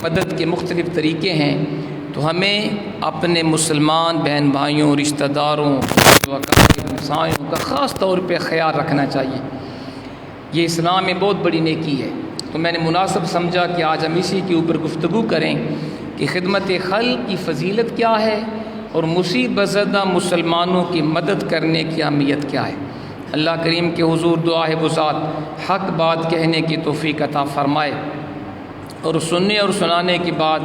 مدد کے مختلف طریقے ہیں، تو ہمیں اپنے مسلمان بہن بھائیوں، رشتہ داروں، ہمسایوں کا خاص طور پہ خیال رکھنا چاہیے۔ یہ اسلام میں بہت بڑی نیکی ہے، تو میں نے مناسب سمجھا کہ آج ہم اسی کے اوپر گفتگو کریں کہ خدمت خلق کی فضیلت کیا ہے اور مصیبت زدہ مسلمانوں کی مدد کرنے کی اہمیت کیا ہے۔ اللہ کریم کے حضور دعا ہے وہ ذات حق بات کہنے کی توفیق عطا فرمائے اور سننے اور سنانے کے بعد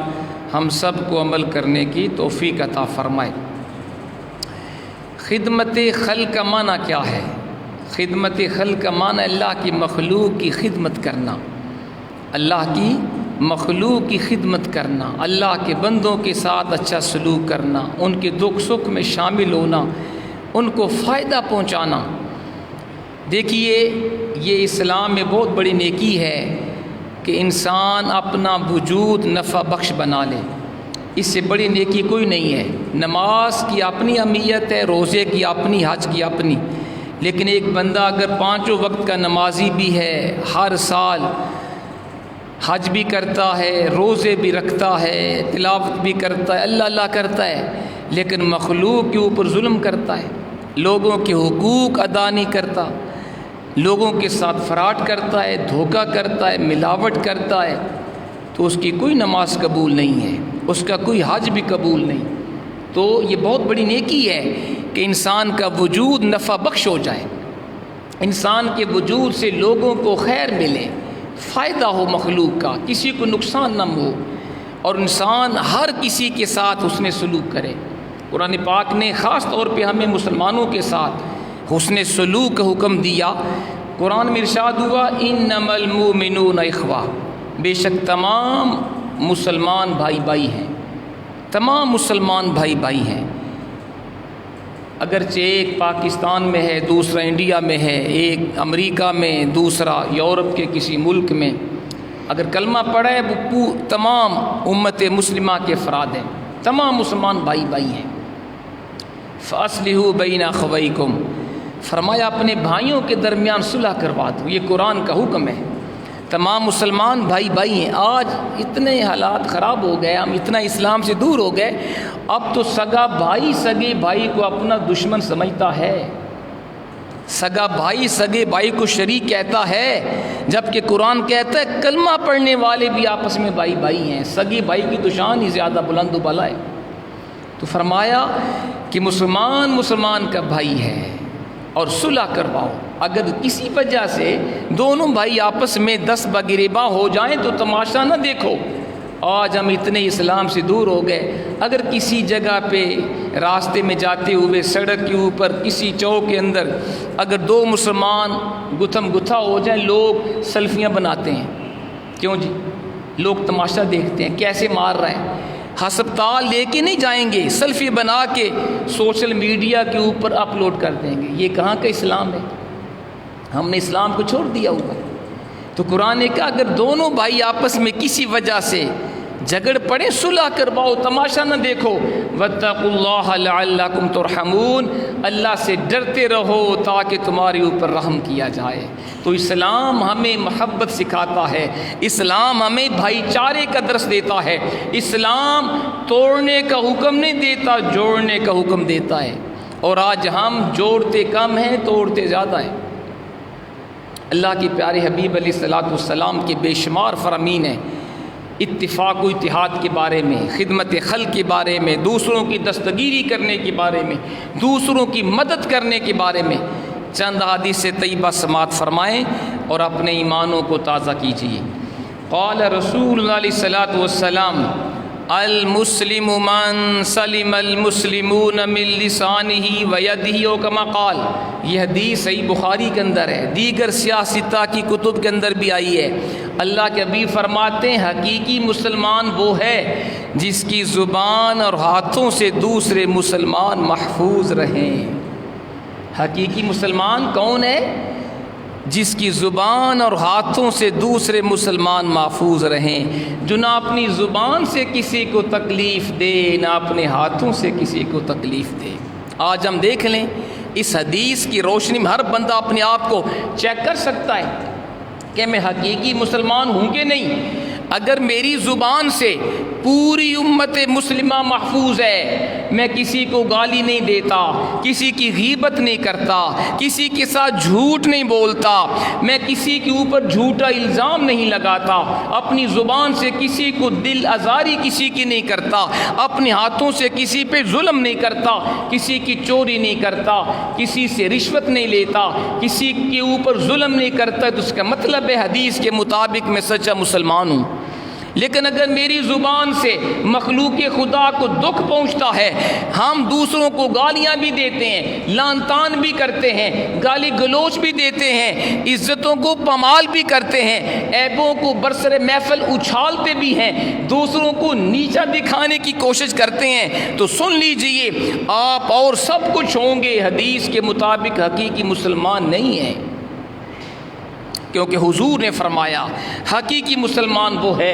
ہم سب کو عمل کرنے کی توفیق عطا فرمائے۔ خدمت خلق کا معنی کیا ہے؟ خدمت خلق کا معنی اللہ کی مخلوق کی خدمت کرنا، اللہ کی مخلوق کی خدمت کرنا، اللہ کے بندوں کے ساتھ اچھا سلوک کرنا، ان کے دکھ سکھ میں شامل ہونا، ان کو فائدہ پہنچانا۔ دیکھیے یہ اسلام میں بہت بڑی نیکی ہے کہ انسان اپنا وجود نفع بخش بنا لے، اس سے بڑی نیکی کوئی نہیں ہے۔ نماز کی اپنی اہمیت ہے، روزے کی اپنی، حج کی اپنی، لیکن ایک بندہ اگر 5 وقت کا نمازی بھی ہے، ہر سال حج بھی کرتا ہے، روزے بھی رکھتا ہے، تلاوت بھی کرتا ہے، اللہ اللہ کرتا ہے، لیکن مخلوق کے اوپر ظلم کرتا ہے، لوگوں کے حقوق ادا نہیں کرتا، لوگوں کے ساتھ فراڈ کرتا ہے، دھوکہ کرتا ہے، ملاوٹ کرتا ہے، تو اس کی کوئی نماز قبول نہیں ہے، اس کا کوئی حج بھی قبول نہیں۔ تو یہ بہت بڑی نیکی ہے کہ انسان کا وجود نفع بخش ہو جائے، انسان کے وجود سے لوگوں کو خیر ملے، فائدہ ہو مخلوق کا، کسی کو نقصان نہ ہو، اور انسان ہر کسی کے ساتھ حسن سلوک کرے۔ قرآن پاک نے خاص طور پہ ہمیں مسلمانوں کے ساتھ حسن سلوک کا حکم دیا۔ قرآن میں ارشاد ہوا انما المؤمنون اخوہ، بے شک تمام مسلمان بھائی بھائی ہیں، تمام مسلمان بھائی بھائی ہیں۔ اگرچہ ایک پاکستان میں ہے، دوسرا انڈیا میں ہے، ایک امریکہ میں، دوسرا یورپ کے کسی ملک میں، اگر کلمہ پڑھا ہے وہ تمام امت مسلمہ کے افراد ہیں، تمام مسلمان بھائی بھائی ہیں۔ فَأَصْلِحُوا بَيْنَ أَخَوَيْكُمْ، فرمایا اپنے بھائیوں کے درمیان صلح کروا دو، یہ قرآن کا حکم ہے۔ تمام مسلمان بھائی بھائی ہیں۔ آج اتنے حالات خراب ہو گئے، ہم اتنا اسلام سے دور ہو گئے، اب تو سگا بھائی سگے بھائی کو اپنا دشمن سمجھتا ہے، سگا بھائی سگے بھائی کو شریک کہتا ہے، جبکہ قرآن کہتا ہے کلمہ پڑھنے والے بھی آپس میں بھائی بھائی ہیں، سگے بھائی کی تو شان ہی زیادہ بلند و بالا ہے۔ تو فرمایا کہ مسلمان کا بھائی ہے اور صلح کرواؤ۔ اگر کسی وجہ سے دونوں بھائی آپس میں دست بگریباں ہو جائیں تو تماشا نہ دیکھو۔ آج ہم اتنے اسلام سے دور ہو گئے، اگر کسی جگہ پہ راستے میں جاتے ہوئے سڑک کے اوپر کسی چوک کے اندر اگر دو مسلمان گتھم گتھا ہو جائیں، لوگ سیلفیاں بناتے ہیں۔ کیوں جی؟ لوگ تماشا دیکھتے ہیں کیسے مار رہا ہے۔ ہسپتال لے کے نہیں جائیں گے، سیلفی بنا کے سوشل میڈیا کے اوپر اپلوڈ کر دیں گے۔ یہ کہاں کا اسلام ہے؟ ہم نے اسلام کو چھوڑ دیا ہوا۔ تو قرآن نے کہا اگر دونوں بھائی آپس میں کسی وجہ سے جھگڑ پڑے صلح کرواؤ، تماشا نہ دیکھو۔ واتقوا اللہ لعلکم ترحمون، اللہ سے ڈرتے رہو تاکہ تمہارے اوپر رحم کیا جائے۔ تو اسلام ہمیں محبت سکھاتا ہے، اسلام ہمیں بھائی چارے کا درس دیتا ہے، اسلام توڑنے کا حکم نہیں دیتا، جوڑنے کا حکم دیتا ہے۔ اور آج ہم جوڑتے کم ہیں، توڑتے زیادہ ہیں۔ اللہ کے پیارے حبیب علیہ الصلوۃ والسلام کے بے شمار فرامین ہیں اتفاق و اتحاد کے بارے میں، خدمت خلق کے بارے میں، دوسروں کی دستگیری کرنے کے بارے میں، دوسروں کی مدد کرنے کے بارے میں۔ چند حدیث طیبہ سماعت فرمائیں اور اپنے ایمانوں کو تازہ کیجیے۔ قال رسول اللہ علیہ الصلوۃ والسلام المسلم من سلم المسلمون من لسانہ ویدہ، او کما قال۔ یہ حدیث صحیح بخاری کے اندر ہے، دیگر سیاستہ کی کتب کے اندر بھی آئی ہے۔ اللہ کے حبیب فرماتے ہیں حقیقی مسلمان وہ ہے جس کی زبان اور ہاتھوں سے دوسرے مسلمان محفوظ رہیں۔ حقیقی مسلمان کون ہے؟ جس کی زبان اور ہاتھوں سے دوسرے مسلمان محفوظ رہیں، جو نہ اپنی زبان سے کسی کو تکلیف دے، نہ اپنے ہاتھوں سے کسی کو تکلیف دے۔ آج ہم دیکھ لیں اس حدیث کی روشنی میں ہر بندہ اپنے آپ کو چیک کر سکتا ہے کہ میں حقیقی مسلمان ہوں کہ نہیں۔ اگر میری زبان سے پوری امت مسلمہ محفوظ ہے، میں کسی کو گالی نہیں دیتا، کسی کی غیبت نہیں کرتا، کسی کے ساتھ جھوٹ نہیں بولتا، میں کسی کے اوپر جھوٹا الزام نہیں لگاتا، اپنی زبان سے کسی کو دل آزاری کسی کی نہیں کرتا، اپنے ہاتھوں سے کسی پہ ظلم نہیں کرتا، کسی کی چوری نہیں کرتا، کسی سے رشوت نہیں لیتا، کسی کے اوپر ظلم نہیں کرتا، تو اس کا مطلب ہے حدیث کے مطابق میں سچا مسلمان ہوں۔ لیکن اگر میری زبان سے مخلوق خدا کو دکھ پہنچتا ہے، ہم دوسروں کو گالیاں بھی دیتے ہیں، لعن طعن بھی کرتے ہیں، گالی گلوچ بھی دیتے ہیں، عزتوں کو پامال بھی کرتے ہیں، عیبوں کو برسر محفل اچھالتے بھی ہیں، دوسروں کو نیچا دکھانے کی کوشش کرتے ہیں، تو سن لیجئے آپ اور سب کچھ ہوں گے، حدیث کے مطابق حقیقی مسلمان نہیں ہیں۔ کیونکہ حضور نے فرمایا حقیقی مسلمان وہ ہے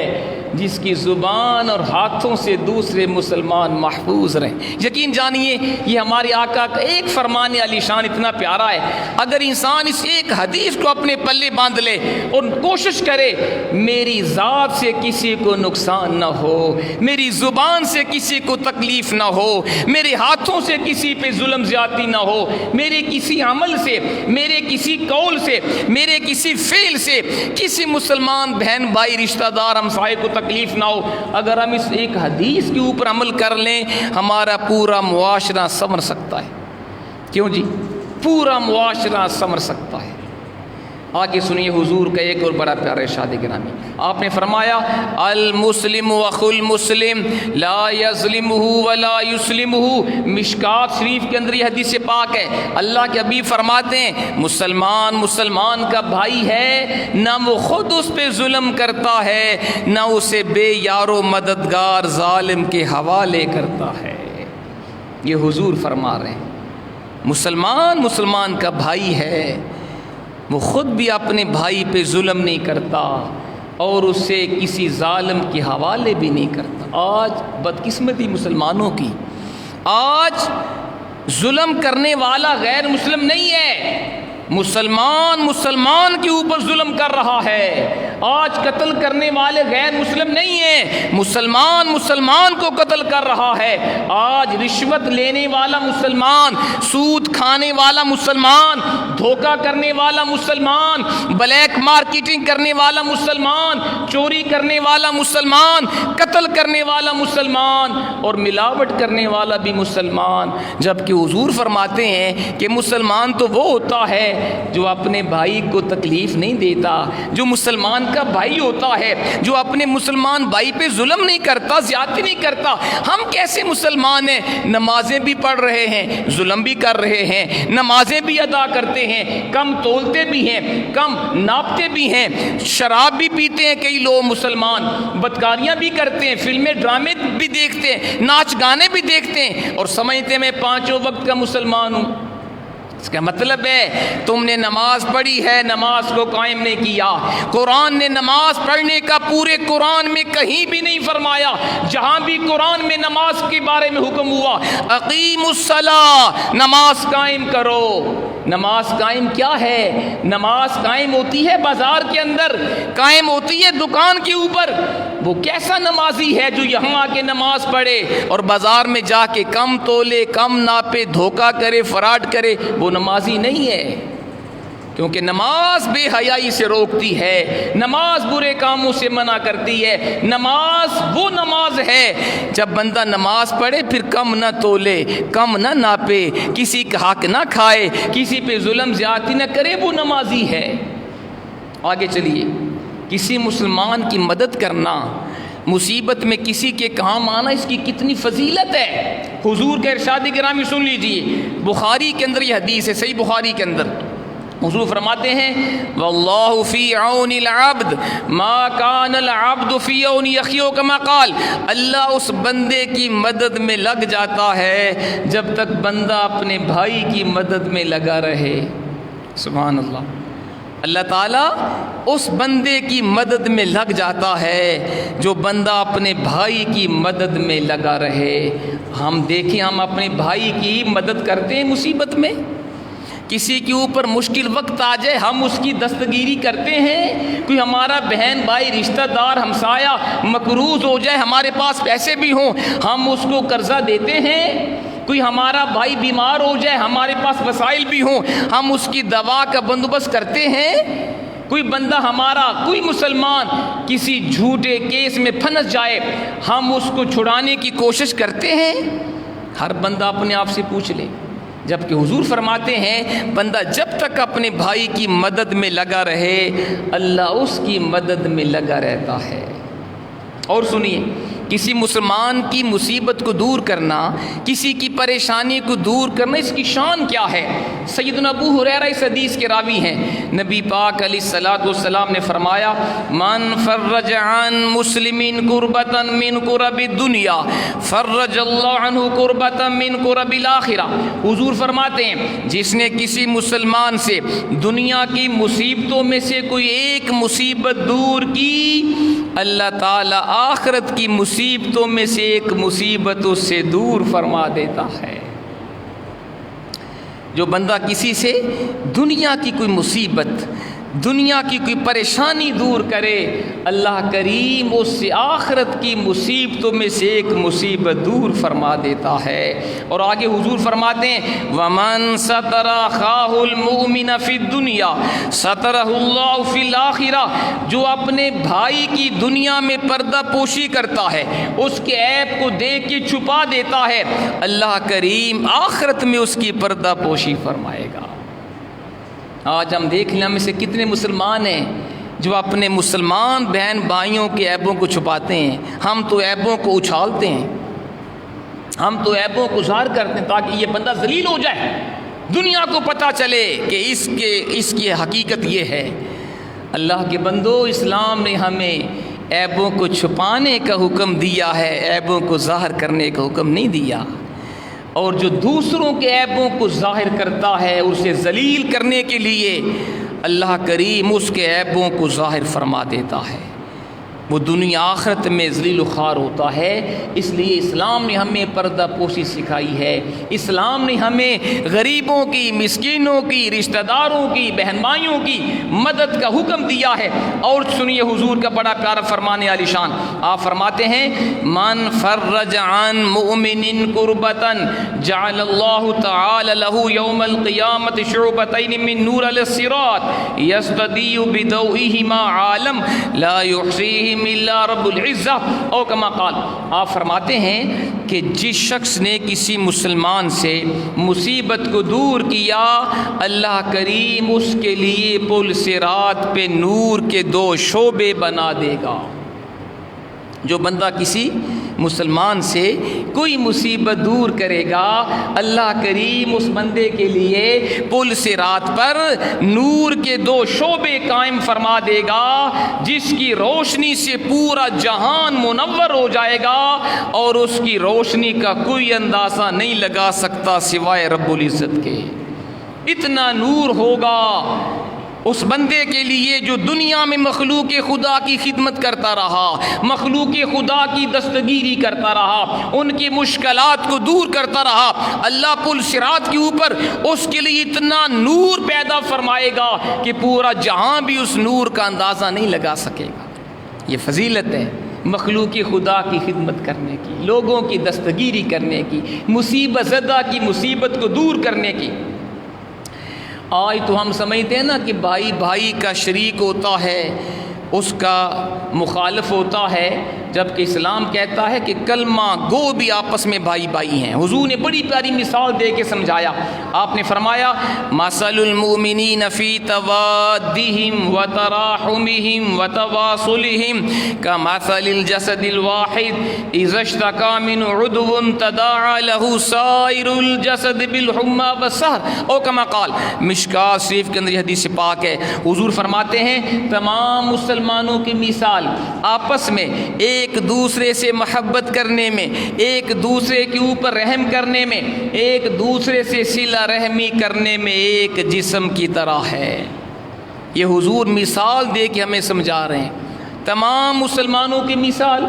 جس کی زبان اور ہاتھوں سے دوسرے مسلمان محفوظ رہیں۔ یقین جانیے یہ ہمارے آقا کا ایک فرمان علی شان اتنا پیارا ہے، اگر انسان اس ایک حدیث کو اپنے پلے باندھ لے اور کوشش کرے میری ذات سے کسی کو نقصان نہ ہو، میری زبان سے کسی کو تکلیف نہ ہو، میرے ہاتھوں سے کسی پہ ظلم زیادتی نہ ہو، میرے کسی عمل سے، میرے کسی قول سے، میرے کسی فعل سے کسی مسلمان بہن بھائی رشتہ دار ہمسائے کو تکلیف نہ ہو، اگر ہم اس ایک حدیث کے اوپر عمل کر لیں ہمارا پورا معاشرہ سنور سکتا ہے۔ کیوں جی؟ پورا معاشرہ سنور سکتا ہے۔ آگے سنیے حضور کا ایک اور بڑا پیارا ارشاد گرامی، آپ نے فرمایا المسلم اخو المسلم لا یظلمہ ولا یسلمہ۔ مشکات شریف کے اندر یہ حدیث پاک ہے، اللہ کے حبیب فرماتے ہیں مسلمان کا بھائی ہے، نہ وہ خود اس پہ ظلم کرتا ہے نہ اسے بے یار و مددگار ظالم کے حوالے کرتا ہے۔ یہ حضور فرما رہے ہیں مسلمان کا بھائی ہے، وہ خود بھی اپنے بھائی پہ ظلم نہیں کرتا اور اسے کسی ظالم کے حوالے بھی نہیں کرتا۔ آج بدقسمتی مسلمانوں کی، آج ظلم کرنے والا غیر مسلم نہیں ہے، مسلمان کے اوپر ظلم کر رہا ہے۔ آج قتل کرنے والے غیر مسلم نہیں ہیں، مسلمان کو قتل کر رہا ہے۔ آج رشوت لینے والا مسلمان، سود کھانے والا مسلمان، دھوکہ کرنے والا مسلمان، بلیک مارکیٹنگ کرنے والا مسلمان، چوری کرنے والا مسلمان، قتل کرنے والا مسلمان اور ملاوٹ کرنے والا بھی مسلمان۔ جبکہ حضور فرماتے ہیں کہ مسلمان تو وہ ہوتا ہے جو اپنے بھائی کو تکلیف نہیں دیتا، جو مسلمان کا بھائی ہوتا ہے جو اپنے مسلمان بھائی پہ ظلم نہیں کرتا، زیادتی نہیں کرتا۔ ہم کیسے مسلمان ہیں؟ نمازیں بھی پڑھ رہے ہیں، ظلم بھی کر رہے ہیں، نمازیں بھی ادا کرتے ہیں، کم تولتے بھی ہیں، کم ناپتے بھی ہیں، شراب بھی پیتے ہیں کئی لوگ مسلمان، بدکاریاں بھی کرتے ہیں، فلمیں ڈرامے بھی دیکھتے ہیں، ناچ گانے بھی دیکھتے ہیں اور سمجھتے ہیں میں 5 وقت کا مسلمان ہوں۔ اس کا مطلب ہے تم نے نماز پڑھی ہے، نماز کو قائم نہیں کیا۔ قرآن نے نماز پڑھنے کا پورے قرآن میں کہیں بھی نہیں فرمایا۔ جہاں بھی قرآن میں نماز کے بارے میں حکم ہوا اقیموا الصلاۃ، نماز قائم کرو۔ نماز قائم کیا ہے؟ نماز قائم ہوتی ہے بازار کے اندر، قائم ہوتی ہے دکان کے اوپر۔ وہ کیسا نمازی ہے جو یہاں آ کے نماز پڑھے اور بازار میں جا کے کم تولے، کم ناپے، دھوکہ کرے، فراڈ کرے؟ وہ نمازی نہیں ہے، کیونکہ نماز بے حیائی سے روکتی ہے، نماز برے کاموں سے منع کرتی ہے۔ نماز وہ نماز ہے جب بندہ نماز پڑھے پھر کم نہ تولے، کم نہ ناپے، کسی کا حق نہ کھائے، کسی پہ ظلم زیادتی نہ کرے، وہ نمازی ہے۔ آگے چلیے، کسی مسلمان کی مدد کرنا، مصیبت میں کسی کے کام آنا، اس کی کتنی فضیلت ہے۔ حضور کا ارشاد گرامی سن لیجئے، بخاری کے اندر یہ حدیث ہے، صحیح بخاری کے اندر حضور فرماتے ہیں واللہ فی عون العبد ما کان العبد فی عون اخیہ کما قال، اللہ اس بندے کی مدد میں لگ جاتا ہے جب تک بندہ اپنے بھائی کی مدد میں لگا رہے۔ سبحان اللہ، اللہ تعالیٰ اس بندے کی مدد میں لگ جاتا ہے جو بندہ اپنے بھائی کی مدد میں لگا رہے۔ ہم دیکھیں، ہم اپنے بھائی کی مدد کرتے ہیں مصیبت میں، کسی کے اوپر مشکل وقت آ جائے ہم اس کی دستگیری کرتے ہیں، کوئی ہمارا بہن بھائی رشتہ دار ہمسایہ مقروض ہو جائے، ہمارے پاس پیسے بھی ہوں ہم اس کو قرضہ دیتے ہیں، کوئی ہمارا بھائی بیمار ہو جائے ہمارے پاس وسائل بھی ہوں ہم اس کی دوا کا بندوبست کرتے ہیں، کوئی بندہ ہمارا، کوئی مسلمان کسی جھوٹے کیس میں پھنس جائے ہم اس کو چھڑانے کی کوشش کرتے ہیں۔ ہر بندہ اپنے آپ سے پوچھ لے، جبکہ حضور فرماتے ہیں بندہ جب تک اپنے بھائی کی مدد میں لگا رہے اللہ اس کی مدد میں لگا رہتا ہے۔ اور سنیے، کسی مسلمان کی مصیبت کو دور کرنا، کسی کی پریشانی کو دور کرنا، اس کی شان کیا ہے؟ سیدنا ابو ہریرہ اس حدیث کے راوی ہیں، نبی پاک علیہ الصلوۃ والسلام نے فرمایا من فرج عن مسلم کربۃ من کرب الدنیا فرج اللہ عنہ کربۃ من کرب الآخرہ۔ حضور فرماتے ہیں جس نے کسی مسلمان سے دنیا کی مصیبتوں میں سے کوئی ایک مصیبت دور کی، اللہ تعالیٰ آخرت کی مصیبتوں میں سے ایک مصیبت اس سے دور فرما دیتا ہے۔ جو بندہ کسی سے دنیا کی کوئی مصیبت، دنیا کی کوئی پریشانی دور کرے، اللہ کریم اس سے آخرت کی مصیبتوں میں سے ایک مصیبت دور فرما دیتا ہے۔ اور آگے حضور فرماتے ہیں وَمَن سَتَرَ أَخَاهُ الْمُؤْمِنَ فِي الدُّنْيَا سَتَرَهُ اللَّهُ فِي الْآخِرَةِ، جو اپنے بھائی کی دنیا میں پردہ پوشی کرتا ہے، اس کے عیب کو دیکھ کے چھپا دیتا ہے، اللہ کریم آخرت میں اس کی پردہ پوشی فرمائے گا۔ آج ہم دیکھ لیں ہم میں سے کتنے مسلمان ہیں جو اپنے مسلمان بہن بھائیوں کے عیبوں کو چھپاتے ہیں۔ ہم تو عیبوں کو اچھالتے ہیں، ہم تو عیبوں کو ظاہر کرتے ہیں تاکہ یہ بندہ ذلیل ہو جائے، دنیا کو پتہ چلے کہ اس کی حقیقت یہ ہے۔ اللہ کے بندو، اسلام نے ہمیں عیبوں کو چھپانے کا حکم دیا ہے، عیبوں کو ظاہر کرنے کا حکم نہیں دیا۔ اور جو دوسروں کے عیبوں کو ظاہر کرتا ہے اسے ذلیل کرنے کے لیے اللہ کریم اس کے عیبوں کو ظاہر فرما دیتا ہے، وہ دنیا آخرت میں ذلیل و خوار ہوتا ہے۔ اس لیے اسلام نے ہمیں پردہ پوشی سکھائی ہے، اسلام نے ہمیں غریبوں کی، مسکینوں کی، رشتہ داروں کی، بہن بھائیوں کی مدد کا حکم دیا ہے۔ اور سنیے حضور کا بڑا پیارا فرمان عالی شان، آپ فرماتے ہیں من فرج عن مؤمن کربۃ جعل اللہ تعالی له یوم القیامۃ شعبتین من نور علی الصراط یستضیء بضوئہما عالم لا یحصیہ اللہ رب العزہ، او کما قال۔ آپ فرماتے ہیں کہ جس شخص نے کسی مسلمان سے مصیبت کو دور کیا، اللہ کریم اس کے لیے پل صراط پہ نور کے 2 شعبے بنا دے گا۔ جو بندہ کسی مسلمان سے کوئی مصیبت دور کرے گا، اللہ کریم اس بندے کے لیے پل صراط پر نور کے 2 شعبے قائم فرما دے گا، جس کی روشنی سے پورا جہان منور ہو جائے گا، اور اس کی روشنی کا کوئی اندازہ نہیں لگا سکتا سوائے رب العزت کے۔ اتنا نور ہوگا اس بندے کے لیے جو دنیا میں مخلوق خدا کی خدمت کرتا رہا، مخلوق خدا کی دستگیری کرتا رہا، ان کی مشکلات کو دور کرتا رہا، اللہ پل صراط کے اوپر اس کے لیے اتنا نور پیدا فرمائے گا کہ پورا جہاں بھی اس نور کا اندازہ نہیں لگا سکے گا۔ یہ فضیلت ہے مخلوق خدا کی خدمت کرنے کی، لوگوں کی دستگیری کرنے کی، مصیبت زدہ کی مصیبت کو دور کرنے کی۔ آج تو ہم سمجھتے ہیں نا کہ بھائی بھائی کا شریک ہوتا ہے، اس کا مخالف ہوتا ہے، جبکہ اسلام کہتا ہے کہ کلمہ گو بھی آپس میں بھائی بھائی ہیں۔ حضور نے بڑی پیاری مثال دے کے سمجھایا، آپ نے فرمایا مثل المؤمنین فی توادہم وتراحمہم وتواصلہم کمثل الجسد الواحد اذا اشتکى منہ عضو تداعى له سائر الجسد بالحمى والسہر، او کما قال۔ مشکوٰۃ شریف کے اندر یہ حدیث پاک ہے، حضور فرماتے ہیں تمام مسلمانوں کی مثال آپس میں ایک دوسرے سے محبت کرنے میں، ایک دوسرے کے اوپر رحم کرنے میں، ایک دوسرے سے صلہ رحمی کرنے میں ایک جسم کی طرح ہے۔ یہ حضور مثال دے کے ہمیں سمجھا رہے ہیں، تمام مسلمانوں کی مثال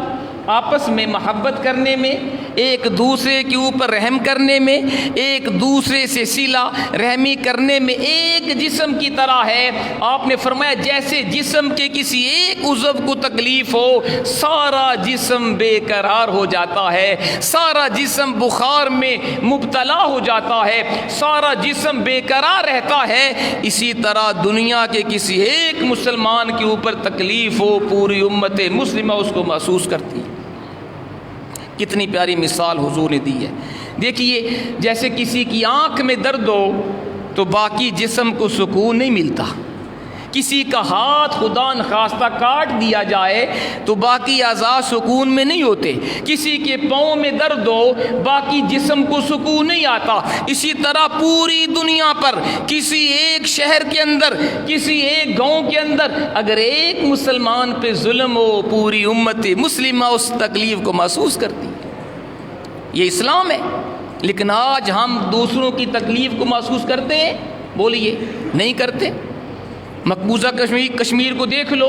آپس میں محبت کرنے میں، ایک دوسرے کے اوپر رحم کرنے میں، ایک دوسرے سے صلہ رحمی کرنے میں ایک جسم کی طرح ہے۔ آپ نے فرمایا جیسے جسم کے کسی ایک عضو کو تکلیف ہو، سارا جسم بے قرار ہو جاتا ہے، سارا جسم بخار میں مبتلا ہو جاتا ہے، سارا جسم بے قرار رہتا ہے، اسی طرح دنیا کے کسی ایک مسلمان کے اوپر تکلیف ہو، پوری امت مسلمہ اس کو محسوس کرتی ہے۔ کتنی پیاری مثال حضور نے دی ہے۔ دیکھیے جیسے کسی کی آنکھ میں درد ہو تو باقی جسم کو سکون نہیں ملتا، کسی کا ہاتھ خدا نخواستہ کاٹ دیا جائے تو باقی اعضاء سکون میں نہیں ہوتے، کسی کے پاؤں میں درد ہو باقی جسم کو سکون نہیں آتا۔ اسی طرح پوری دنیا پر کسی ایک شہر کے اندر، کسی ایک گاؤں کے اندر اگر ایک مسلمان پہ ظلم ہو، پوری امت مسلمہ اس تکلیف کو محسوس کرتی ہے۔ یہ اسلام ہے۔ لیکن آج ہم دوسروں کی تکلیف کو محسوس کرتے ہیں؟ بولیے، نہیں کرتے۔ مقبوضہ کشمیر کو دیکھ لو،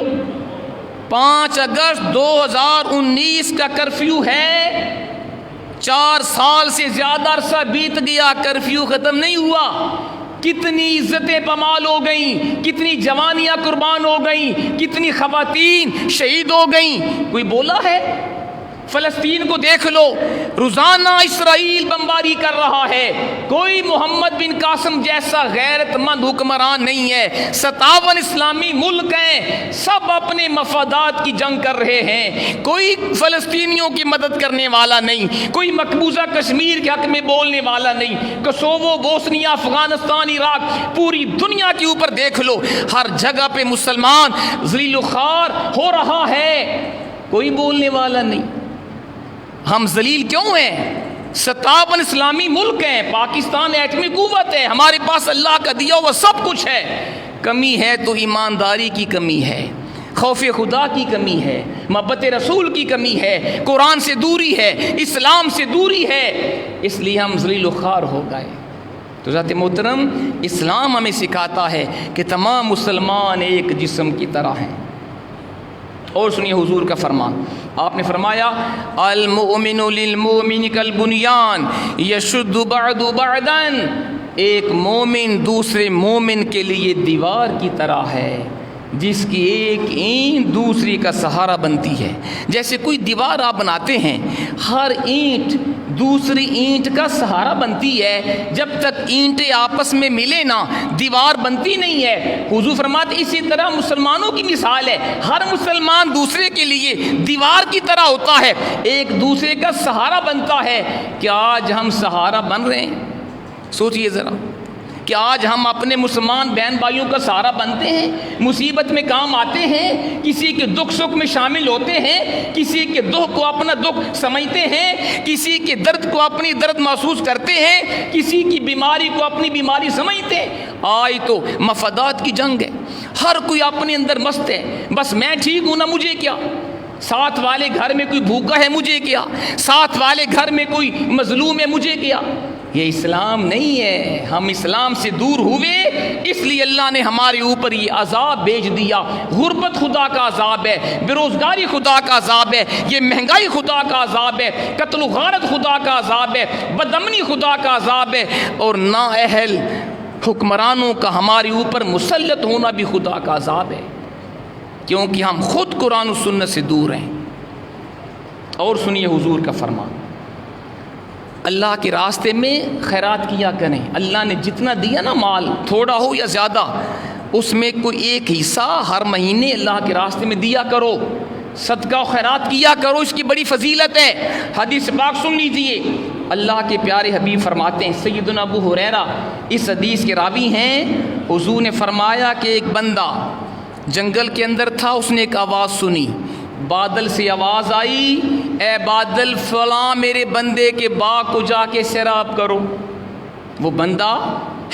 5 اگست 2019 کا کرفیو ہے، 4 سال سے زیادہ عرصہ بیت گیا، کرفیو ختم نہیں ہوا۔ کتنی عزتیں پامال ہو گئیں، کتنی جوانیاں قربان ہو گئیں، کتنی خواتین شہید ہو گئیں، کوئی بولا ہے؟ فلسطین کو دیکھ لو، روزانہ اسرائیل بمباری کر رہا ہے، کوئی محمد بن قاسم جیسا غیرت مند حکمران نہیں ہے۔ 57 اسلامی ملک ہیں، سب اپنے مفادات کی جنگ کر رہے ہیں، کوئی فلسطینیوں کی مدد کرنے والا نہیں، کوئی مقبوضہ کشمیر کے حق میں بولنے والا نہیں۔ کوسوو، بوسنیا، افغانستان، عراق، پوری دنیا کے اوپر دیکھ لو، ہر جگہ پہ مسلمان ذلیل و خوار ہو رہا ہے، کوئی بولنے والا نہیں۔ ہم ذلیل کیوں ہیں؟ 57 اسلامی ملک ہیں، پاکستان ایٹمی قوت ہے، ہمارے پاس اللہ کا دیا ہوا سب کچھ ہے، کمی ہے تو ایمانداری کی کمی ہے، خوف خدا کی کمی ہے، محبت رسول کی کمی ہے، قرآن سے دوری ہے، اسلام سے دوری ہے، اس لیے ہم ذلیل و خوار ہو گئے۔ تو ذات محترم، اسلام ہمیں سکھاتا ہے کہ تمام مسلمان ایک جسم کی طرح ہیں۔ اور سنیے حضور کا فرمان، آپ نے فرمایا المؤمن للمؤمن کالبنیان یشد بعض بعضا، ایک مومن دوسرے مومن کے لیے دیوار کی طرح ہے جس کی ایک اینٹ دوسری کا سہارا بنتی ہے۔ جیسے کوئی دیوار آپ بناتے ہیں، ہر اینٹ دوسری اینٹ کا سہارا بنتی ہے، جب تک اینٹیں آپس میں ملے نا دیوار بنتی نہیں ہے۔ حضور فرماتے اسی طرح مسلمانوں کی مثال ہے، ہر مسلمان دوسرے کے لیے دیوار کی طرح ہوتا ہے، ایک دوسرے کا سہارا بنتا ہے۔ کیا آج ہم سہارا بن رہے ہیں؟ سوچئے ذرا، کہ آج ہم اپنے مسلمان بہن بھائیوں کا سہارا بنتے ہیں، مصیبت میں کام آتے ہیں، کسی کے دکھ سکھ میں شامل ہوتے ہیں، کسی کے دکھ کو اپنا دکھ سمجھتے ہیں، کسی کے درد کو اپنی درد محسوس کرتے ہیں، کسی کی بیماری کو اپنی بیماری سمجھتے ہیں۔ آج تو مفادات کی جنگ ہے، ہر کوئی اپنے اندر مست ہے، بس میں ٹھیک ہوں نا، مجھے کیا، ساتھ والے گھر میں کوئی بھوکا ہے مجھے کیا، ساتھ والے گھر میں کوئی مظلوم ہے مجھے کیا۔ یہ اسلام نہیں ہے، ہم اسلام سے دور ہوئے، اس لیے اللہ نے ہمارے اوپر یہ عذاب بھیج دیا۔ غربت خدا کا عذاب ہے، بے روزگاری خدا کا عذاب ہے، یہ مہنگائی خدا کا عذاب ہے، قتل و غارت خدا کا عذاب ہے، بدامنی خدا کا عذاب ہے، اور نااہل حکمرانوں کا ہمارے اوپر مسلط ہونا بھی خدا کا عذاب ہے، کیونکہ ہم خود قرآن و سنت سے دور ہیں۔ اور سنیے حضور کا فرمان، اللہ کے راستے میں خیرات کیا کریں۔ اللہ نے جتنا دیا نا مال، تھوڑا ہو یا زیادہ، اس میں کوئی ایک حصہ ہر مہینے اللہ کے راستے میں دیا کرو، صدقہ و خیرات کیا کرو، اس کی بڑی فضیلت ہے۔ حدیث پاک سن لیجئے، اللہ کے پیارے حبیب فرماتے ہیں، سیدنا ابو ہریرہ اس حدیث کے راوی ہیں، حضور نے فرمایا کہ ایک بندہ جنگل کے اندر تھا، اس نے ایک آواز سنی، بادل سے آواز آئی، اے بادل فلاں میرے بندے کے باغ کو جا کے سیراب کرو۔ وہ بندہ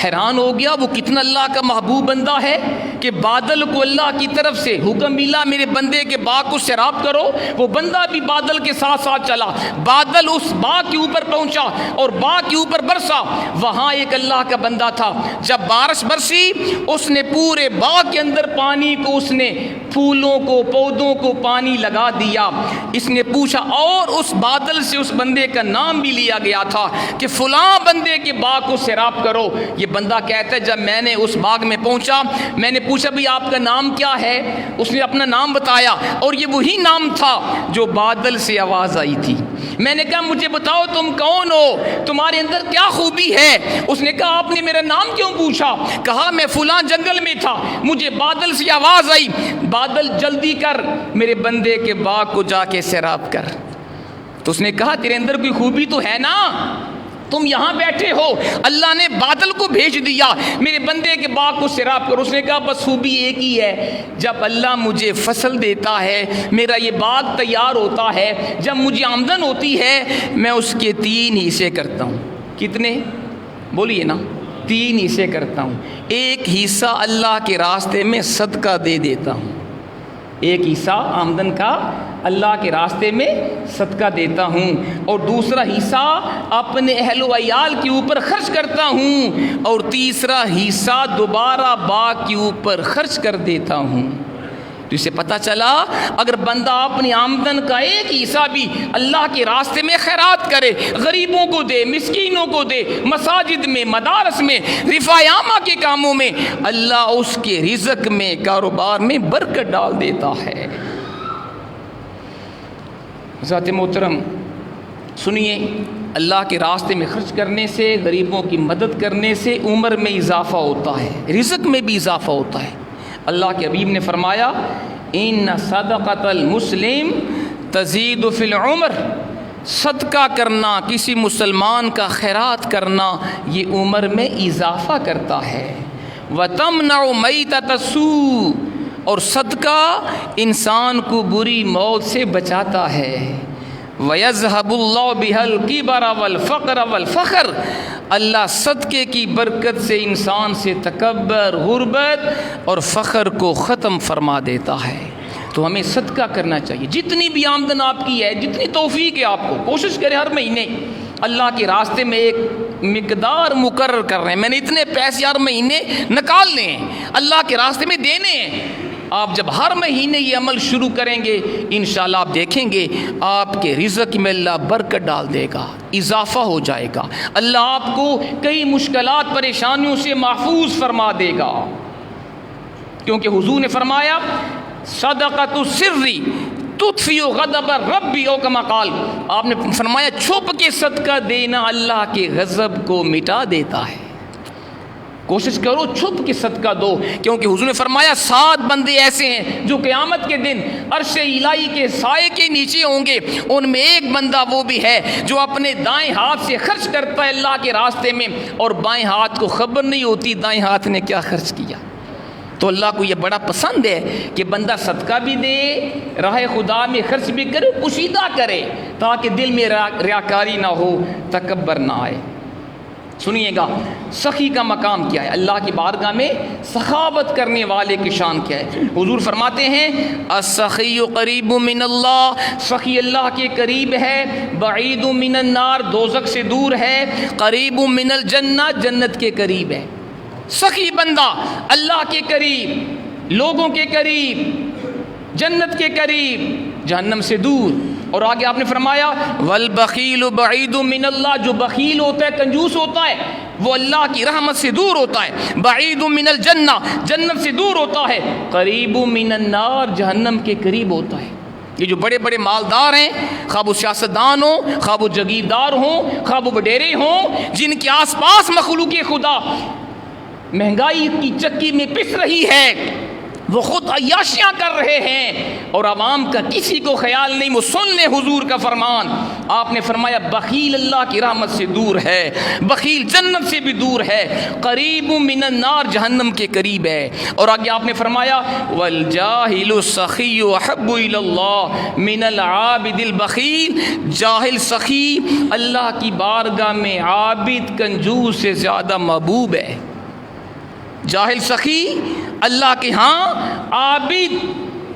حیران ہو گیا، وہ کتنا اللہ کا محبوب بندہ ہے کہ بادل کو اللہ کی طرف سے حکم ملا میرے بندے کے باغ کو سیراب کرو۔ وہ بندہ بھی بادل کے ساتھ ساتھ چلا، بادل اس باغ کے اوپر پہنچا اور باغ کے اوپر برسا۔ وہاں ایک اللہ کا بندہ تھا، جب بارش برسی اس نے پورے باغ کے اندر پانی کو، اس نے پھولوں کو پودوں کو پانی لگا دیا۔ اس نے پوچھا، اور اس بادل سے اس بندے کا نام بھی لیا گیا تھا کہ فلاں بندے کے باغ کو سیراب کرو۔ یہ بندہ کہتا ہے جب میں نے اس باغ میں پہنچا، میں نے پوچھا بھی آپ کا نام کیا ہے؟ اس نے اپنا نام بتایا، اور یہ وہی نام تھا جو بادل سے آواز آئی تھی۔ میں نے کہا مجھے بتاؤ تم کون ہو، تمہارے اندر کیا خوبی ہے؟ اس نے کہا آپ نے میرا نام کیوں پوچھا؟ کہا میں فلاں جنگل میں تھا، مجھے بادل سے آواز آئی، بادل جلدی کر میرے بندے کے باغ کو جا کے سیراب کر۔ تو اس نے کہا تیرے اندر کوئی خوبی تو ہے نا، تم یہاں بیٹھے ہو، اللہ نے بادل کو بھیج دیا میرے بندے کے باغ کو سیراب کرو۔ اس نے کہا بس خوبی ایک ہی ہے، جب اللہ مجھے فصل دیتا ہے، میرا یہ باغ تیار ہوتا ہے، جب مجھے آمدن ہوتی ہے، میں اس کے 3 حصے کرتا ہوں۔ کتنے؟ بولیے نا، 3 حصے کرتا ہوں۔ ایک حصہ اللہ کے راستے میں صدقہ دے دیتا ہوں، ایک حصہ آمدن کا اللہ کے راستے میں صدقہ دیتا ہوں، اور دوسرا حصہ اپنے اہل و عیال کے اوپر خرچ کرتا ہوں، اور تیسرا حصہ دوبارہ باغ کے اوپر خرچ کر دیتا ہوں۔ تو اسے پتہ چلا اگر بندہ اپنی آمدن کا ایک حصہ بھی اللہ کے راستے میں خیرات کرے، غریبوں کو دے، مسکینوں کو دے، مساجد میں، مدارس میں، رفاع عامہ کے کاموں میں، اللہ اس کے رزق میں، کاروبار میں برکت ڈال دیتا ہے۔ حضرات محترم سنیے، اللہ کے راستے میں خرچ کرنے سے، غریبوں کی مدد کرنے سے عمر میں اضافہ ہوتا ہے، رزق میں بھی اضافہ ہوتا ہے۔ اللہ کے حبیب نے فرمایا ان صدقۃ المسلم تزید فی العمر، صدقہ کرنا، کسی مسلمان کا خیرات کرنا، یہ عمر میں اضافہ کرتا ہے۔ وتمنع میتۃ السوء، اور صدقہ انسان کو بری موت سے بچاتا ہے۔ وَيَذْهَبُ اللَّهُ بِهَا الْكِبَرَ وَالْفَقْرَ وَالْفَخْرَ، اللہ صدقے کی برکت سے انسان سے تکبر، غربت اور فخر کو ختم فرما دیتا ہے۔ تو ہمیں صدقہ کرنا چاہیے، جتنی بھی آمدن آپ کی ہے، جتنی توفیق ہے آپ کو، کوشش کریں ہر مہینے اللہ کے راستے میں ایک مقدار مقرر کر رہے ہیں، میں نے اتنے پیسے ہر مہینے نکالنے ہیں، اللہ کے راستے میں دینے ہیں۔ آپ جب ہر مہینے یہ عمل شروع کریں گے، انشاءاللہ آپ دیکھیں گے آپ کے رزق میں اللہ برکت ڈال دے گا، اضافہ ہو جائے گا، اللہ آپ کو کئی مشکلات پریشانیوں سے محفوظ فرما دے گا، کیونکہ حضور نے فرمایا صدقۃ السر تطفئ غضب الرب، او کما قال، آپ نے فرمایا چھپ کے صدقہ دینا اللہ کے غضب کو مٹا دیتا ہے۔ کوشش کرو چھپ کے صدقہ دو، کیونکہ حضور نے فرمایا 7 بندے ایسے ہیں جو قیامت کے دن عرش الہی کے سائے کے نیچے ہوں گے، ان میں ایک بندہ وہ بھی ہے جو اپنے دائیں ہاتھ سے خرچ کرتا ہے اللہ کے راستے میں، اور بائیں ہاتھ کو خبر نہیں ہوتی دائیں ہاتھ نے کیا خرچ کیا۔ تو اللہ کو یہ بڑا پسند ہے کہ بندہ صدقہ بھی دے، راہ خدا میں خرچ بھی کرے، پوشیدہ کرے، تاکہ دل میں ریاکاری نہ ہو، تکبر نہ آئے۔ سنیے گا سخی کا مقام کیا ہے، اللہ کی بارگاہ میں سخاوت کرنے والے کی شان کیا ہے۔ حضور فرماتے ہیں السخی قریب من اللہ، سخی اللہ کے قریب ہے، بعید من النار، دوزخ سے دور ہے، قریب من الجنہ، جنت کے قریب ہے۔ سخی بندہ اللہ کے قریب، لوگوں کے قریب، جنت کے قریب، جہنم سے دور۔ اور آگے آپ نے فرمایا والبخیل بعید من اللہ، جو بخیل ہوتا ہے، کنجوس ہوتا ہے، وہ اللہ کی رحمت سے دور ہوتا ہے۔ بعید من الجنہ، جنت سے دور ہوتا ہے۔ قریب من النار، جہنم کے قریب ہوتا ہے۔ یہ جو بڑے بڑے مالدار ہیں، خواہ وہ سیاستدان ہوں، خواہ وہ جگیردار ہوں، خواہ وہ وڈیرے ہوں، جن کے آس پاس مخلوق خدا مہنگائی کی چکی میں پس رہی ہے، وہ خود عیاشیاں کر رہے ہیں اور عوام کا کسی کو خیال نہیں، وہ سن لیں حضور کا فرمان۔ آپ نے فرمایا بخیل اللہ کی رحمت سے دور ہے، بخیل جنت سے بھی دور ہے، قریب من النار، جہنم کے قریب ہے۔ اور آگے آپ نے فرمایا والجاہل السخی احب الی اللہ من العابد البخیل، جاہل سخی اللہ کی بارگاہ میں عابد کنجوس سے زیادہ محبوب ہے۔ جاہل سخی اللہ کے ہاں عابد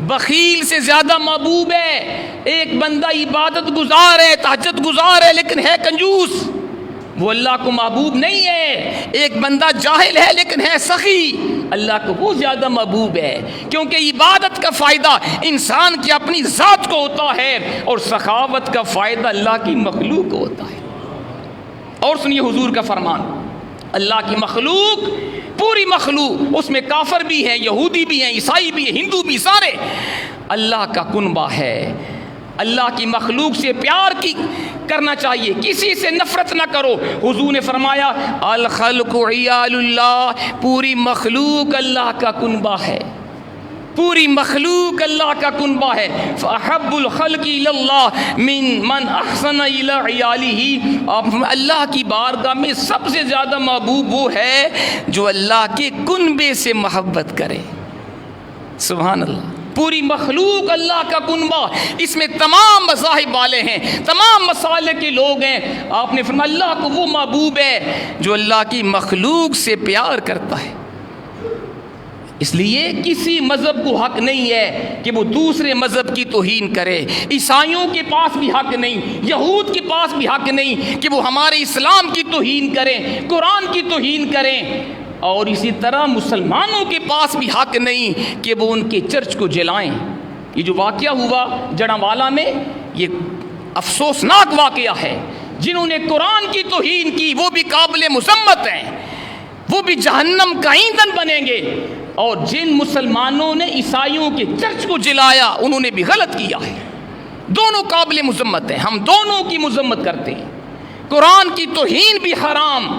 بخیل سے زیادہ محبوب ہے۔ ایک بندہ عبادت گزار ہے، تہجد گزار ہے، لیکن ہے کنجوس، وہ اللہ کو محبوب نہیں ہے۔ ایک بندہ جاہل ہے لیکن ہے سخی، اللہ کو وہ زیادہ محبوب ہے، کیونکہ عبادت کا فائدہ انسان کی اپنی ذات کو ہوتا ہے اور سخاوت کا فائدہ اللہ کی مخلوق کو ہوتا ہے۔ اور سنیے حضور کا فرمان، اللہ کی مخلوق، پوری مخلوق، اس میں کافر بھی ہیں، یہودی بھی ہیں، عیسائی بھی ہیں، ہندو بھی، سارے اللہ کا کنبہ ہے۔ اللہ کی مخلوق سے پیار کرنا چاہیے، کسی سے نفرت نہ کرو۔ حضور نے فرمایا الخلق عیال اللہ، پوری مخلوق اللہ کا کنبہ ہے۔ پوری مخلوق اللہ کا کنبہ ہے. فَأَحَبُّ الْخَلْقِ إِلَى اللَّهِ مِن أَحْسَنَ إِلَىٰ عِيَالِهِ. اللہ کی بارگاہ میں سب سے زیادہ محبوب وہ ہے جو اللہ کے کنبے سے محبت کرے. سبحان اللہ. پوری مخلوق اللہ کا کنبہ، اس میں تمام مذاہب والے ہیں، تمام مسالک کے لوگ ہیں. آپ نے فرمایا اللہ کو وہ محبوب ہے جو اللہ کی مخلوق سے پیار کرتا ہے. اس لیے کسی مذہب کو حق نہیں ہے کہ وہ دوسرے مذہب کی توہین کرے. عیسائیوں کے پاس بھی حق نہیں، یہود کے پاس بھی حق نہیں کہ وہ ہمارے اسلام کی توہین کریں، قرآن کی توہین کریں. اور اسی طرح مسلمانوں کے پاس بھی حق نہیں کہ وہ ان کے چرچ کو جلائیں. یہ جو واقعہ ہوا جڑاوالا میں، یہ افسوسناک واقعہ ہے. جنہوں نے قرآن کی توہین کی وہ بھی قابل مذمت ہیں، وہ بھی جہنم کا ایندھن بنیں گے. اور جن مسلمانوں نے عیسائیوں کے چرچ کو جلایا انہوں نے بھی غلط کیا ہے. دونوں قابل مذمت ہیں، ہم دونوں کی مذمت کرتے ہیں. قرآن کی توہین بھی حرام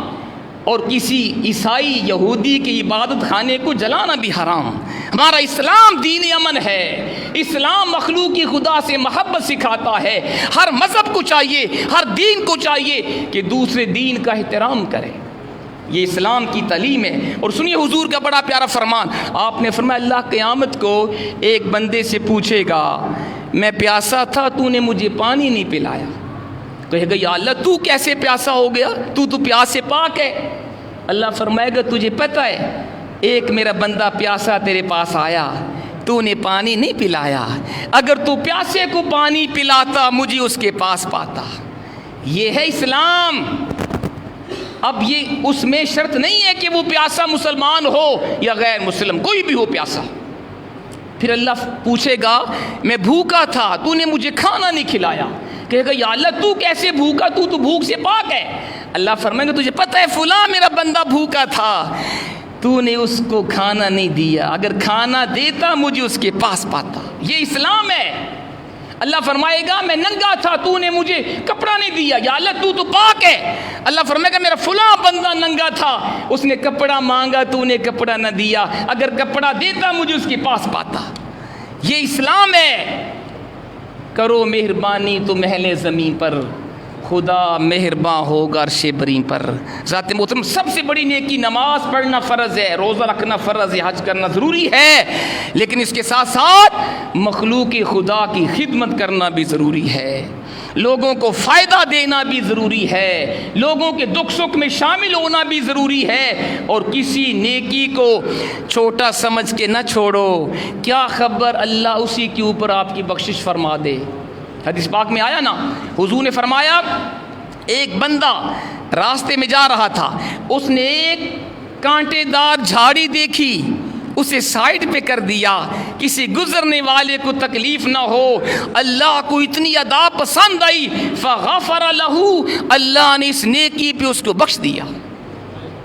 اور کسی عیسائی یہودی کے عبادت خانے کو جلانا بھی حرام. ہمارا اسلام دین امن ہے. اسلام مخلوق کی خدا سے محبت سکھاتا ہے. ہر مذہب کو چاہیے، ہر دین کو چاہیے کہ دوسرے دین کا احترام کرے. یہ اسلام کی تعلیم ہے. اور سنیے حضور کا بڑا پیارا فرمان. آپ نے فرمایا اللہ قیامت کو ایک بندے سے پوچھے گا میں پیاسا تھا تو نے مجھے پانی نہیں پلایا. کہے گا یا اللہ تو کیسے پیاسا ہو گیا، تو پیاس سے پاک ہے. اللہ فرمائے گا تجھے پتہ ہے ایک میرا بندہ پیاسا تیرے پاس آیا، تو نے پانی نہیں پلایا. اگر تو پیاسے کو پانی پلاتا مجھے اس کے پاس پاتا. یہ ہے اسلام. اب یہ اس میں شرط نہیں ہے کہ وہ پیاسا مسلمان ہو یا غیر مسلم، کوئی بھی ہو پیاسا. پھر اللہ پوچھے گا میں بھوکا تھا تو نے مجھے کھانا نہیں کھلایا. کہے گا یا اللہ تو کیسے بھوکا، تو بھوک سے پاک ہے. اللہ فرمائے گا تجھے پتہ ہے فلاں میرا بندہ بھوکا تھا، تو نے اس کو کھانا نہیں دیا، اگر کھانا دیتا مجھے اس کے پاس پاتا. یہ اسلام ہے. اللہ فرمائے گا میں ننگا تھا تو نے مجھے کپڑا نہیں دیا، یا اللہ تو پاک ہے. اللہ فرمائے گا میرا فلاں بندہ ننگا تھا، اس نے کپڑا مانگا تو نے کپڑا نہ دیا، اگر کپڑا دیتا مجھے اس کے پاس پاتا. یہ اسلام ہے. کرو مہربانی تو محل زمین پر، خدا مہرباں ہوگا عرش بریں پر. ذات محترم سب سے بڑی نیکی نماز پڑھنا فرض ہے، روزہ رکھنا فرض ہے، حج کرنا ضروری ہے، لیکن اس کے ساتھ ساتھ مخلوق خدا کی خدمت کرنا بھی ضروری ہے. لوگوں کو فائدہ دینا بھی ضروری ہے، لوگوں کے دکھ سکھ میں شامل ہونا بھی ضروری ہے. اور کسی نیکی کو چھوٹا سمجھ کے نہ چھوڑو، کیا خبر اللہ اسی کے اوپر آپ کی بخشش فرما دے. حدیث پاک میں آیا نا، حضور نے فرمایا ایک بندہ راستے میں جا رہا تھا، اس نے ایک کانٹے دار جھاڑی دیکھی، اسے سائیڈ پہ کر دیا، کسی گزرنے والے کو تکلیف نہ ہو. اللہ کو اتنی ادا پسند آئی، فغفر لہ، اللہ نے اس نیکی پہ اس کو بخش دیا.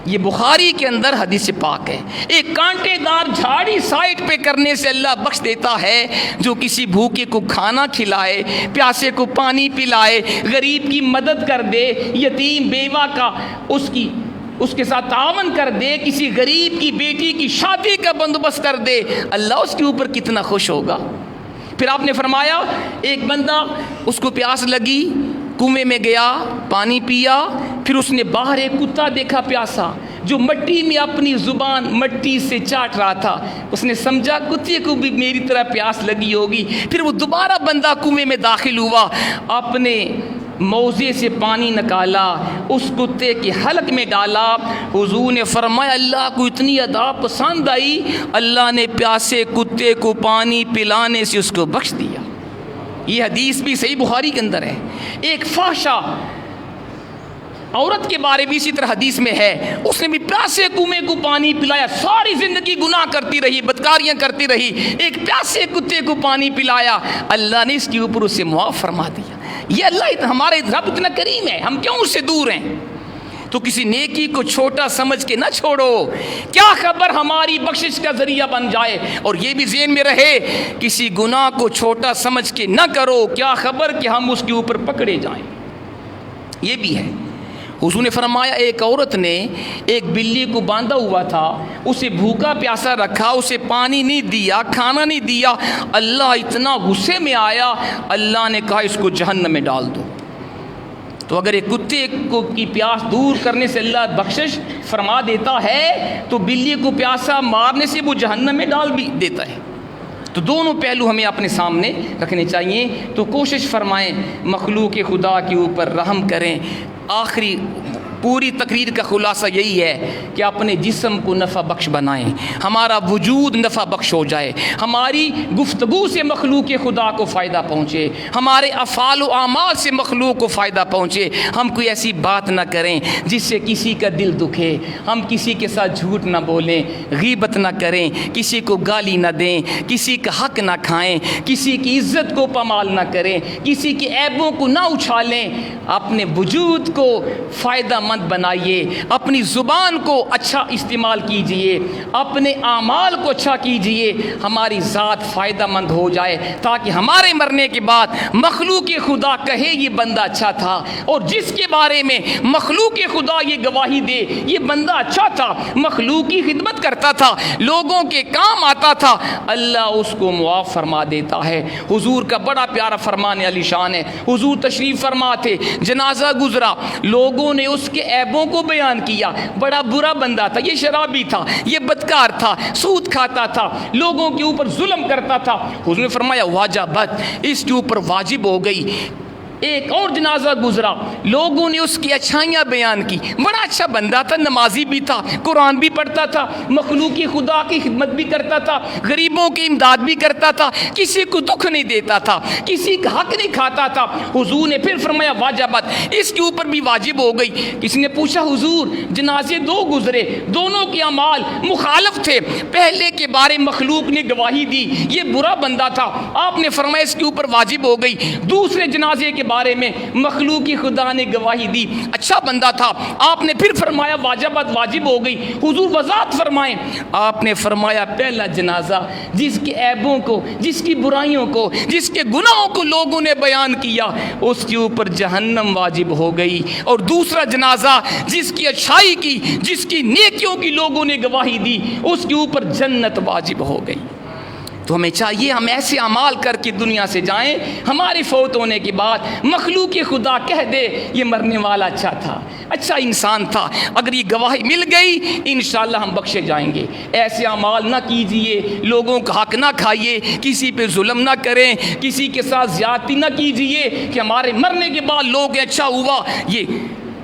یہ بخاری کے اندر حدیث پاک ہے. ایک کانٹے دار جھاڑی سائٹ پہ کرنے سے اللہ بخش دیتا ہے. جو کسی بھوکے کو کھانا کھلائے، پیاسے کو پانی پلائے، غریب کی مدد کر دے، یتیم بیوہ کا اس کے ساتھ تعاون کر دے، کسی غریب کی بیٹی کی شادی کا بندوبست کر دے، اللہ اس کے اوپر کتنا خوش ہوگا. پھر آپ نے فرمایا ایک بندہ اس کو پیاس لگی، کنویں میں گیا، پانی پیا، پھر اس نے باہر ایک کتا دیکھا پیاسا جو مٹی میں اپنی زبان مٹی سے چاٹ رہا تھا. اس نے سمجھا کتے کو بھی میری طرح پیاس لگی ہوگی. پھر وہ دوبارہ بندہ کنویں میں داخل ہوا، اپنے موزے سے پانی نکالا، اس کتے کے حلق میں ڈالا. حضور نے فرمایا اللہ کو اتنی ادا پسند آئی، اللہ نے پیاسے کتے کو پانی پلانے سے اس کو بخش دیا. یہ حدیث بھی صحیح بخاری کے اندر ہے. ایک فحشہ عورت کے بارے بھی اسی طرح حدیث میں ہے، اس نے بھی پیاسے کنویں کو پانی پلایا، ساری زندگی گناہ کرتی رہی، بدکاریاں کرتی رہی، ایک پیاسے کتے کو پانی پلایا، اللہ نے اس کے اوپر اسے معاف فرما دیا. یہ اللہ ہمارے رب اتنا کریم ہے، ہم کیوں اس سے دور ہیں؟ تو کسی نیکی کو چھوٹا سمجھ کے نہ چھوڑو، کیا خبر ہماری بخشش کا ذریعہ بن جائے. اور یہ بھی ذہن میں رہے کسی گناہ کو چھوٹا سمجھ کے نہ کرو، کیا خبر کہ ہم اس کے اوپر پکڑے جائیں. یہ بھی ہے. حضور نے فرمایا ایک عورت نے ایک بلی کو باندھا ہوا تھا، اسے بھوکا پیاسا رکھا، اسے پانی نہیں دیا، کھانا نہیں دیا، اللہ اتنا غصے میں آیا، اللہ نے کہا اس کو جہنم میں ڈال دو۔ تو اگر ایک کتے کی پیاس دور کرنے سے اللہ بخشش فرما دیتا ہے تو بلی کو پیاسا مارنے سے وہ جہنم میں ڈال بھی دیتا ہے۔ تو دونوں پہلو ہمیں اپنے سامنے رکھنے چاہیے۔ تو کوشش فرمائیں مخلوق خدا کے اوپر رحم کریں۔ آخری پوری تقریر کا خلاصہ یہی ہے کہ اپنے جسم کو نفع بخش بنائیں، ہمارا وجود نفع بخش ہو جائے، ہماری گفتگو سے مخلوق خدا کو فائدہ پہنچے، ہمارے افعال و اعمال سے مخلوق کو فائدہ پہنچے۔ ہم کوئی ایسی بات نہ کریں جس سے کسی کا دل دکھے، ہم کسی کے ساتھ جھوٹ نہ بولیں، غیبت نہ کریں، کسی کو گالی نہ دیں، کسی کا حق نہ کھائیں، کسی کی عزت کو پامال نہ کریں، کسی کے عیبوں کو نہ اچھالیں۔ اپنے وجود کو فائدہ مند بنائیے، اپنی زبان کو اچھا استعمال کیجئے، اپنے اعمال کو اچھا کیجئے، ہماری ذات فائدہ مند ہو جائے تاکہ ہمارے مرنے کے بعد مخلوق خدا کہے یہ بندہ اچھا تھا، اور جس کے بارے میں مخلوق خدا یہ گواہی دے یہ بندہ اچھا تھا، مخلوق کی خدمت کرتا تھا، لوگوں کے کام آتا تھا، اللہ اس کو معاف فرما دیتا ہے۔ حضور کا بڑا پیارا فرمان علی شان ہے۔ حضور تشریف فرما تھے، جنازہ گزرا، لوگوں نے اس کے عیبوں کو بیان کیا، بڑا برا بندہ تھا، یہ شرابی تھا، یہ بدکار تھا، سود کھاتا تھا، لوگوں کے اوپر ظلم کرتا تھا۔ حضور نے فرمایا واجبت، اس کے اوپر واجب ہو گئی۔ ایک اور جنازہ گزرا، لوگوں نے اس کی اچھائیاں بیان کی، بڑا اچھا بندہ تھا، نمازی بھی تھا، قرآن بھی پڑھتا تھا، مخلوق خدا کی خدمت بھی کرتا تھا، غریبوں کی امداد بھی کرتا تھا، کسی کو دکھ نہیں دیتا تھا، کسی کا حق نہیں کھاتا تھا۔ حضور نے پھر فرمایا واجبت، اس کے اوپر بھی واجب ہو گئی۔ کسی نے پوچھا حضور جنازے دو گزرے، دونوں کے اعمال مخالف تھے، پہلے کے بارے مخلوق نے گواہی دی یہ برا بندہ تھا، آپ نے فرمایا اس کے اوپر واجب ہو گئی، دوسرے جنازے کے بارے میں مخلوق خدا نے گواہی دی اچھا بندہ تھا، آپ نے پھر فرمایا واجبات واجب ہو گئی۔ حضور وضاحت فرمائیں، آپ نے فرمایا پہلا جنازہ جس کے عیبوں کو، جس کی برائیوں کو، جس کے گناہوں کو لوگوں نے بیان کیا اس کے اوپر جہنم واجب ہو گئی، اور دوسرا جنازہ جس کی اچھائی کی، جس کی نیکیوں کی لوگوں نے گواہی دی اس کے اوپر جنت واجب ہو گئی۔ تو ہمیں چاہیے ہم ایسے اعمال کر کے دنیا سے جائیں، ہمارے فوت ہونے کے بعد مخلوق خدا کہہ دے یہ مرنے والا اچھا تھا، اچھا انسان تھا، اگر یہ گواہی مل گئی انشاءاللہ ہم بخشے جائیں گے۔ ایسے اعمال نہ کیجئے، لوگوں کا حق نہ کھائیے، کسی پہ ظلم نہ کریں، کسی کے ساتھ زیادتی نہ کیجئے کہ ہمارے مرنے کے بعد لوگ اچھا ہوا یہ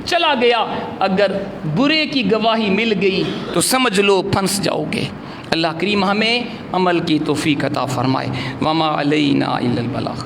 چلا گیا۔ اگر برے کی گواہی مل گئی تو سمجھ لو پھنس جاؤ گے۔ اللہ کریم ہمیں عمل کی توفیق عطا فرمائے۔ وما علینا الا البلاغ۔